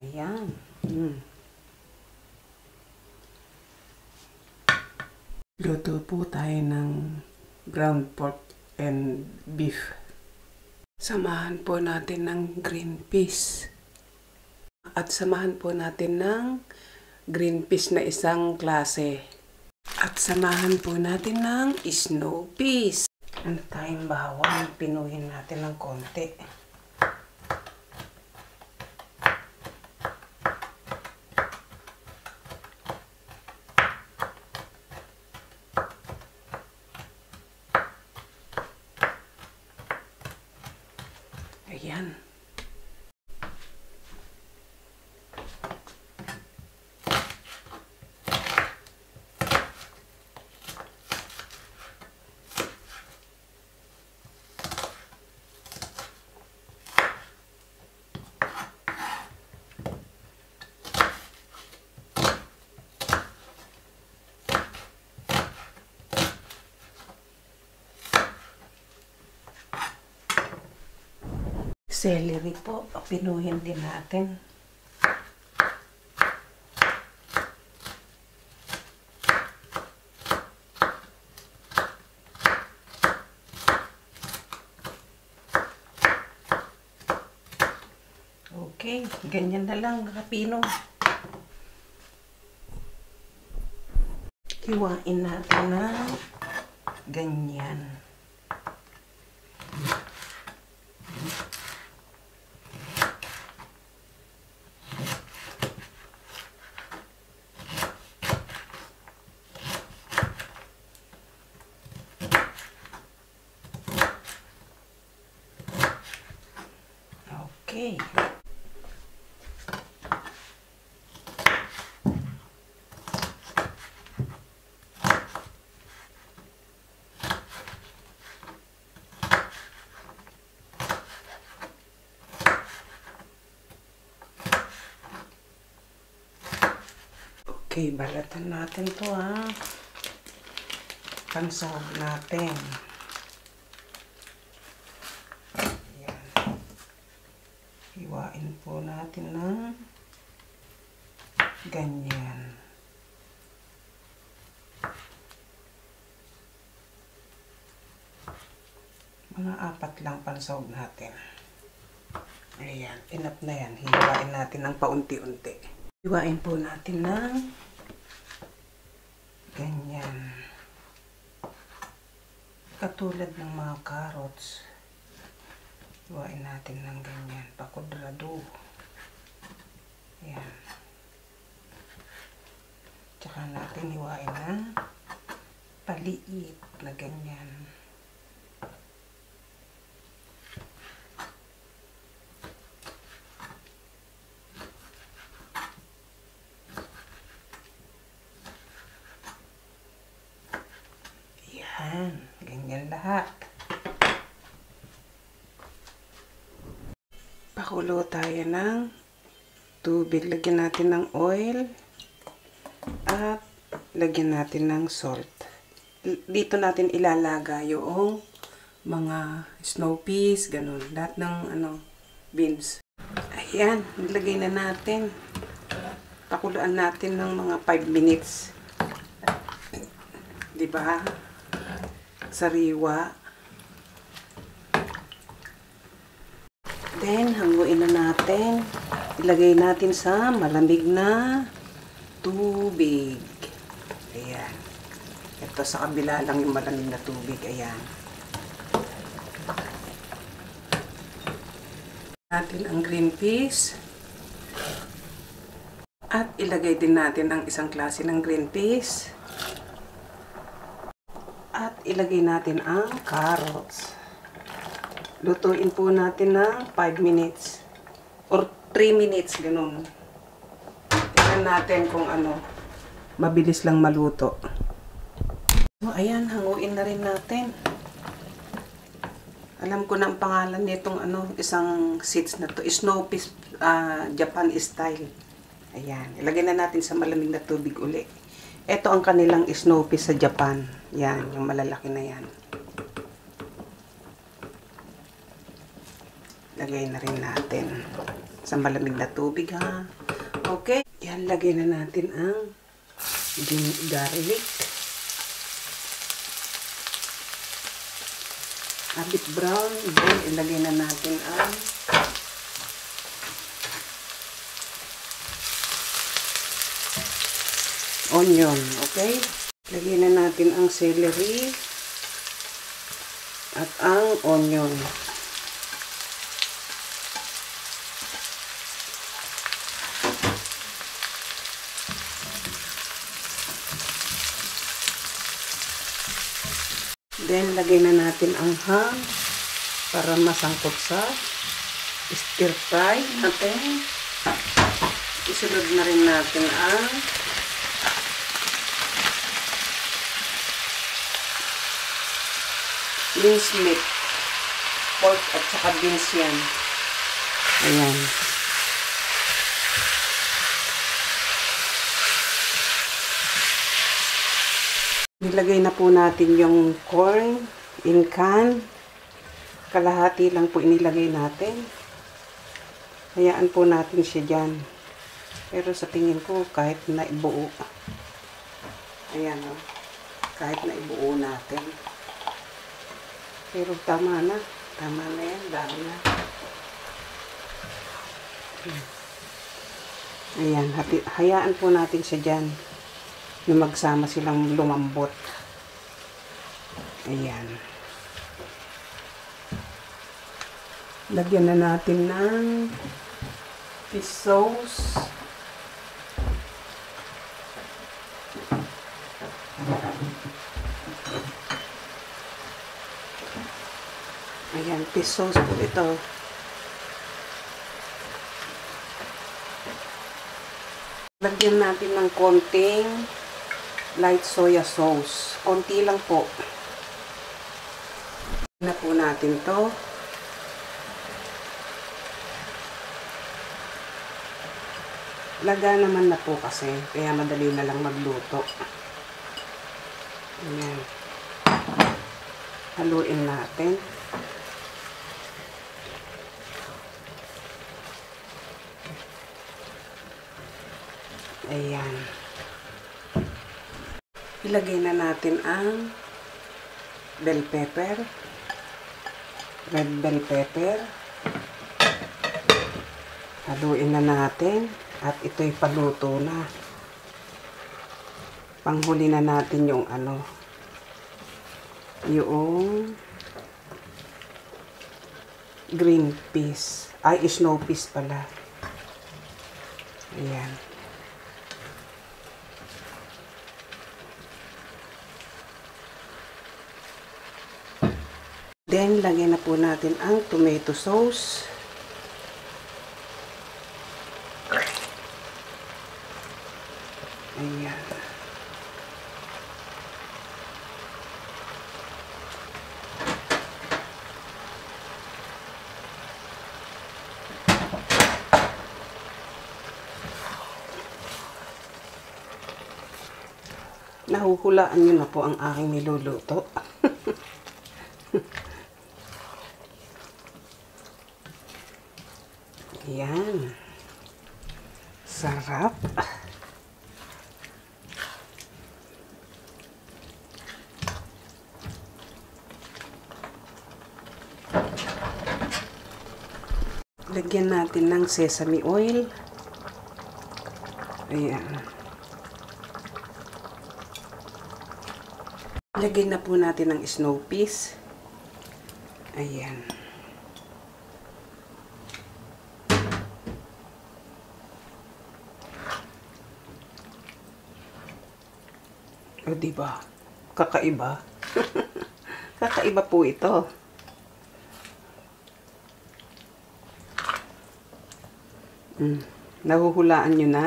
Ayan. Luto po tayo ng ground pork and beef. Samahan po natin ng green peas. At samahan po natin ng green peas na isang klase. At samahan po natin ng snow peas. Ano tayong bawang? Pinuhin natin ng konti. Ayan. Celery po, pinuhin din natin. Okay, ganyan na lang, kapino. Hiwain natin na ganyan. Okay. Okay, balatan natin to pansahog natin. Hiwain po natin ng ganyan. Mga 4 lang pansahog natin. Ayan, enough na yan. Hiwain natin ng paunti-unti. Hiwain po natin ng ganyan. Katulad ng mga carrots. Hiwain natin ng ganyan, pakudrado. Ayan. Tsaka natin hiwain ng paliit na ganyan. Ayan, ganyan lahat. Pakulo tayo ng tubig. Lagyan natin ng oil at lagyan natin ng salt. Dito natin ilalaga yung mga snow peas, ganun. Lahat ng beans. Ayan, nilagay na natin. Pakuluan natin ng mga 5 minutes. Diba? Sariwa. Then, hanguin na natin. Ilagay natin sa malamig na tubig. Ayan. Ito sa kabila lang yung malamig na tubig. Ayan. Natin ang green peas. At ilagay din natin ang isang klase ng green peas. At ilagay natin ang carrots. Lutuin po natin ng 5 minutes or 3 minutes, ganun. Tingnan natin kung mabilis lang maluto. So, ayan, hanguin na rin natin. Alam ko na ang pangalan nitong isang seeds na to. Snow peas, Japan style. Ayan, ilagay na natin sa malamig na tubig uli. Ito ang kanilang snow peas sa Japan. Yan, yung malalaki na yan. Lagay na rin natin. Sa malamig na tubig ha. Okay. Yan, lagay na natin ang garlic. A bit brown. Then, ilagay na natin ang onion. Okay? Lagay na natin ang celery at ang onion. Then, lagay na natin ang ham para masangkot sa stir fry natin. Isunod na rin natin ang minced meat. Pork at saka beans yan. Ayan. Nilagay na po natin yung corn in can. Kalahati lang po inilagay natin. Hayaan po natin siya dyan. Pero sa tingin ko, kahit na ibuo. Ayan o. Kahit na ibuo natin. Pero tama na. Tama na yan. Dami na. Ayan. Hayaan po natin siya dyan. Na magsama silang lumambot. Ayan. Lagyan na natin ng fish sauce. Ayan, fish sauce po ito. Lagyan natin ng konting light soya sauce. Konti lang po. Na po natin to. Laga naman na po kasi. Kaya madali na lang magluto. Ayan. Haluin natin. Ayan. Ilagay na natin ang bell pepper, red bell pepper. Haluin na natin at ito'y paluto na. Panghuli na natin yung yung green peas. Ay, snow peas pala. Ayan. Then, lagyan na po natin ang tomato sauce. Ayan. Nahuhulaan nyo na po ang aking niluluto. Ayan. Sarap. Lagyan natin ng sesame oil. Ayan. Lagyan na po natin ng snow peas. Ayan. O, diba? Kakaiba. Kakaiba po ito. Nahuhulaan nyo na.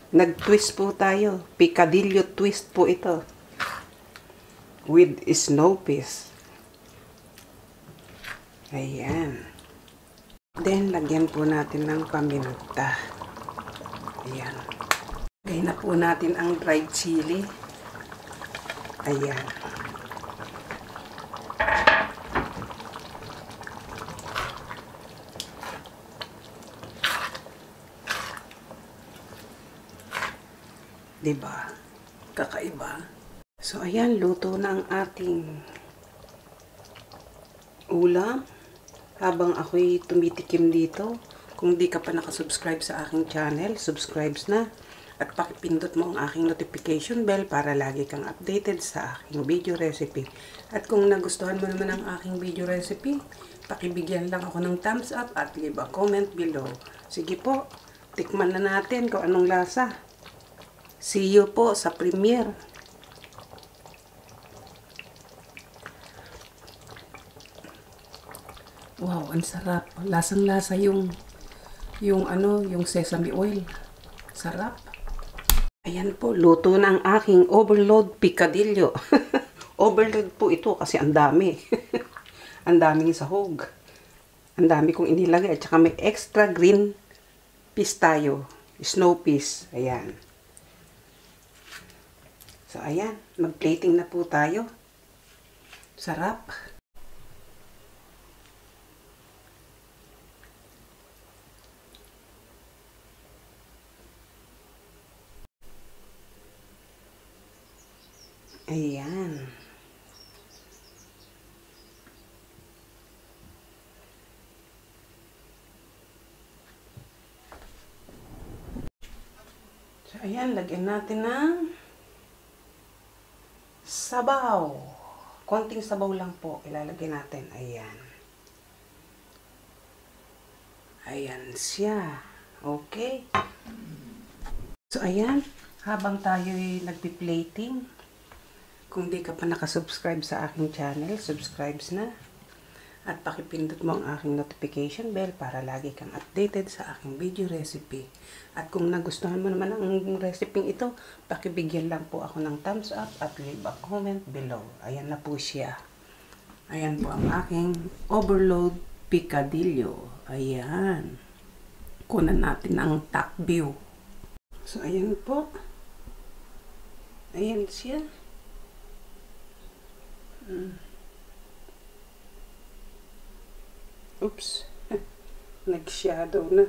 Nag-twist po tayo. Picadillo twist po ito. With snow peas. Ayan. Then, lagyan po natin ng paminta. Ayan. Lagay na po natin ang dried chili. Ayan. Diba? Kakaiba. So, ayan, luto na ang ating ulam. Habang ako'y tumitikim dito, kung di ka pa nakasubscribe sa aking channel, subscribe na. At pakipindot mo ang aking notification bell para lagi kang updated sa aking video recipe. At kung nagustuhan mo naman ang aking video recipe, pakibigyan lang ako ng thumbs up at leave a comment below. Sige po, tikman na natin kung anong lasa. See you po sa premiere. Wow, ang sarap. Lasang-lasa yung sesame oil. Sarap. Ayan po, luto na ang aking overload picadillo. Overload po ito kasi ang dami. Ang daming sahog. Ang dami kong inilagay at saka may extra green peas tayo. Snow peas. Ayan. So, ayan. Mag-plating na po tayo. Sarap. Ayan. So, ayan. Lagyan natin ng sabaw. Konting sabaw lang po. Ilalagay natin. Ayan. Ayan siya. Okay. So, ayan. Habang tayo'y nagpi-plating, kung di ka pa nakasubscribe sa aking channel, subscribe na. At pakipindot mo ang aking notification bell para lagi kang updated sa aking video recipe. At kung nagustuhan mo naman ang recipe ito, pakibigyan lang po ako ng thumbs up at leave a comment below. Ayan na po siya. Ayan po ang aking overload picadillo. Ayan. Kunan natin ang top view. So, ayan po. Ayan siya. Oops. Nag-shadow na.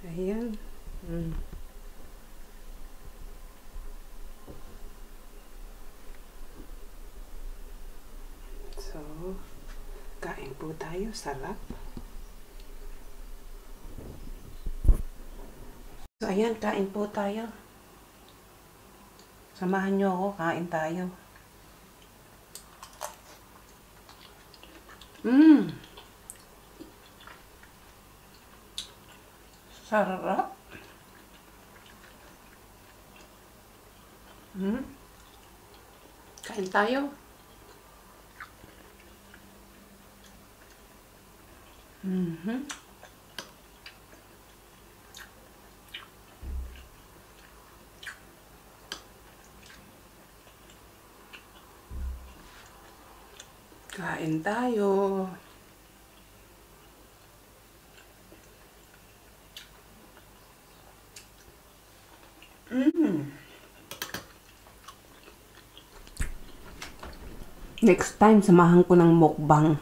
Ayan. So, kain po tayo. Sarap. So, ayan. Kain po tayo. Samahan nyo ako. Kain tayo. Sarap. Kain tayo. Kain tayo. Next time, samahan ko ng mukbang.